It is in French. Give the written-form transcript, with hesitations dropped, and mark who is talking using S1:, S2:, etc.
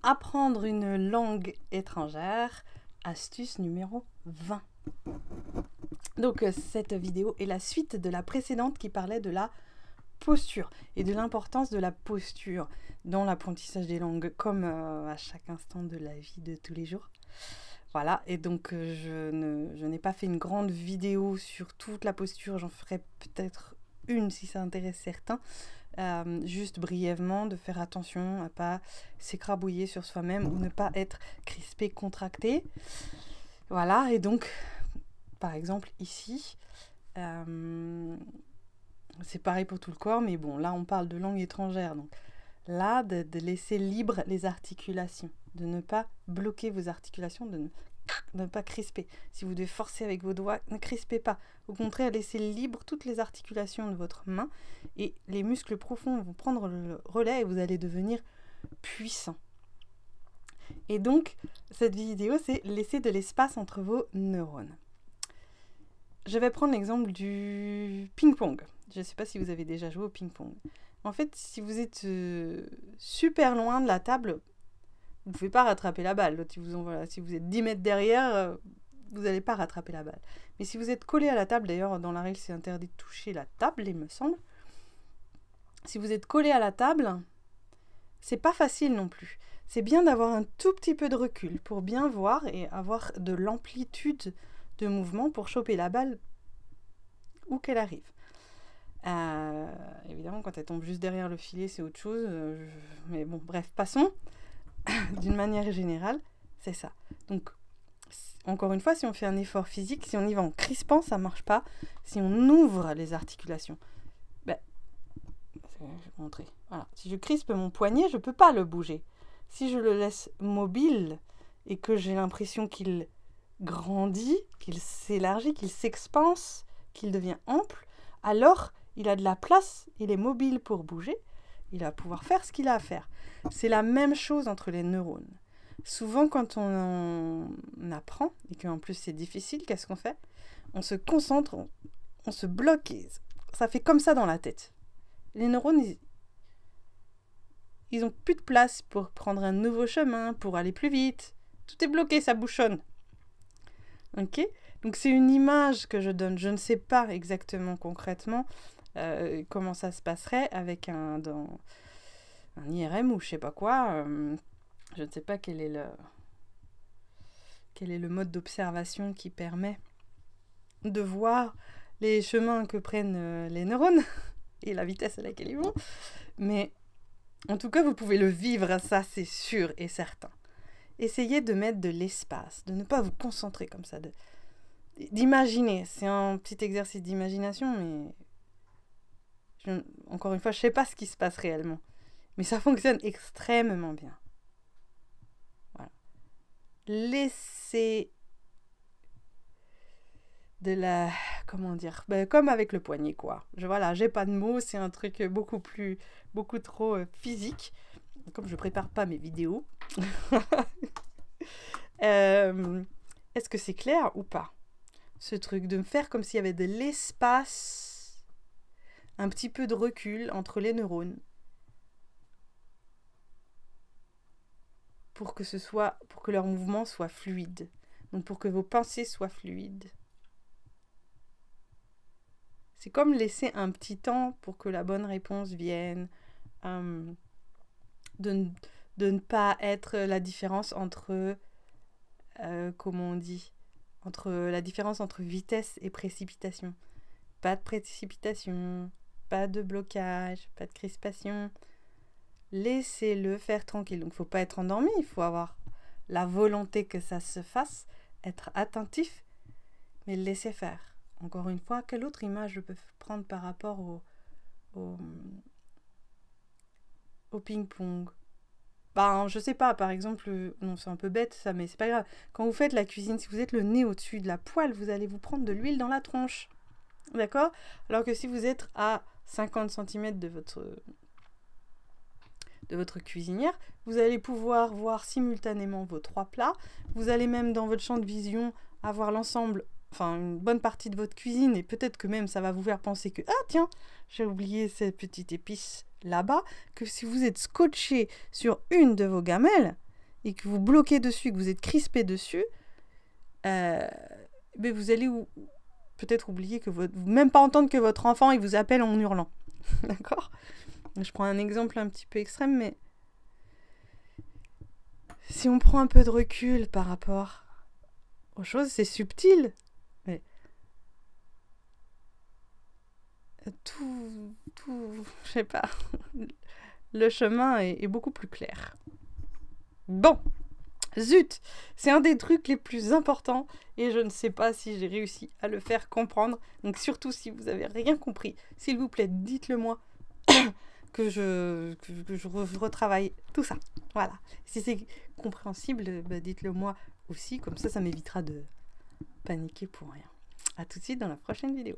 S1: Apprendre une langue étrangère, astuce numéro 20. Donc cette vidéo est la suite de la précédente qui parlait de la posture et de l'importance de la posture dans l'apprentissage des langues comme à chaque instant de la vie de tous les jours. Voilà, et donc je n'ai pas fait une grande vidéo sur toute la posture, j'en ferai peut-être une si ça intéresse certains. Juste brièvement, de faire attention à ne pas s'écrabouiller sur soi-même ou ne pas être crispé, contracté. Voilà, et donc, par exemple, ici, c'est pareil pour tout le corps, mais bon, là, on parle de langue étrangère. Donc là, de laisser libre les articulations, de ne pas bloquer vos articulations, de ne pas crisper. Si vous devez forcer avec vos doigts, ne crispez pas. Au contraire, laissez libre toutes les articulations de votre main et les muscles profonds vont prendre le relais et vous allez devenir puissant. Et donc, cette vidéo, c'est laisser de l'espace entre vos neurones. Je vais prendre l'exemple du ping-pong. Je ne sais pas si vous avez déjà joué au ping-pong. En fait, si vous êtes super loin de la table, vous ne pouvez pas rattraper la balle. Si vous êtes 10 mètres derrière, vous n'allez pas rattraper la balle. Mais si vous êtes collé à la table, d'ailleurs, dans la règle, c'est interdit de toucher la table, il me semble. Si vous êtes collé à la table, c'est pas facile non plus. C'est bien d'avoir un tout petit peu de recul pour bien voir et avoir de l'amplitude de mouvement pour choper la balle où qu'elle arrive. Évidemment, quand elle tombe juste derrière le filet, c'est autre chose. Mais bon, bref, passons. D'une manière générale, c'est ça. Donc, encore une fois, si on fait un effort physique, si on y va en crispant, ça ne marche pas. Si on ouvre les articulations, je vais vous montrer. Voilà. Si je crispe mon poignet, je ne peux pas le bouger. Si je le laisse mobile et que j'ai l'impression qu'il grandit, qu'il s'élargit, qu'il s'expanse, qu'il devient ample, alors il a de la place, il est mobile pour bouger, il va pouvoir faire ce qu'il a à faire. C'est la même chose entre les neurones. Souvent, quand on apprend, et qu'en plus c'est difficile, qu'est-ce qu'on fait? On se concentre, on se bloque, et ça fait comme ça dans la tête. Les neurones, ils n'ont plus de place pour prendre un nouveau chemin, pour aller plus vite. Tout est bloqué, ça bouchonne. Ok? Donc c'est une image que je donne. Je ne sais pas exactement concrètement comment ça se passerait avec un IRM ou je sais pas quoi. Je ne sais pas quel est le mode d'observation qui permet de voir les chemins que prennent les neurones et la vitesse à laquelle ils vont. Mais en tout cas, vous pouvez le vivre, ça c'est sûr et certain. Essayez de mettre de l'espace, de ne pas vous concentrer comme ça, d'imaginer. C'est un petit exercice d'imagination, mais encore une fois, je ne sais pas ce qui se passe réellement. Mais ça fonctionne extrêmement bien. Voilà. Laissez de la... Comment dire? Comme avec le poignet, quoi. J'ai pas de mots, c'est un truc beaucoup trop physique. Comme je prépare pas mes vidéos. Est-ce que c'est clair ou pas? Ce truc de me faire comme s'il y avait de l'espace, un petit peu de recul entre les neurones. Pour que leur mouvement soit fluide. Donc pour que vos pensées soient fluides. C'est comme laisser un petit temps pour que la bonne réponse vienne. De ne pas être la différence entre... comment on dit? La différence entre vitesse et précipitation. Pas de précipitation, pas de blocage, pas de crispation. Laissez-le faire tranquille. Donc, il ne faut pas être endormi, il faut avoir la volonté que ça se fasse, être attentif, mais le laisser faire. Encore une fois, quelle autre image je peux prendre par rapport au ping-pong? Je sais pas, par exemple, non, c'est un peu bête ça, mais c'est pas grave. Quand vous faites la cuisine, si vous êtes le nez au-dessus de la poêle, vous allez vous prendre de l'huile dans la tronche. D'accord? Alors que si vous êtes à 50 cm de votre cuisinière, vous allez pouvoir voir simultanément vos 3 plats. Vous allez même dans votre champ de vision avoir l'ensemble, enfin une bonne partie de votre cuisine, et peut-être que même ça va vous faire penser que, ah tiens, j'ai oublié cette petite épice là-bas, que si vous êtes scotché sur une de vos gamelles, et que vous bloquez dessus, que vous êtes crispé dessus, mais vous allez peut-être oublier que même pas entendre que votre enfant il vous appelle en hurlant. D'accord? Je prends un exemple un petit peu extrême, mais si on prend un peu de recul par rapport aux choses, c'est subtil. Mais tout, je sais pas, le chemin est beaucoup plus clair. Bon, zut, c'est un des trucs les plus importants et je ne sais pas si j'ai réussi à le faire comprendre. Donc surtout si vous avez rien compris, s'il vous plaît, dites-le moi que je retravaille tout ça. Voilà. Si c'est compréhensible, bah dites-le moi aussi, comme ça m'évitera de paniquer pour rien. À tout de suite dans la prochaine vidéo.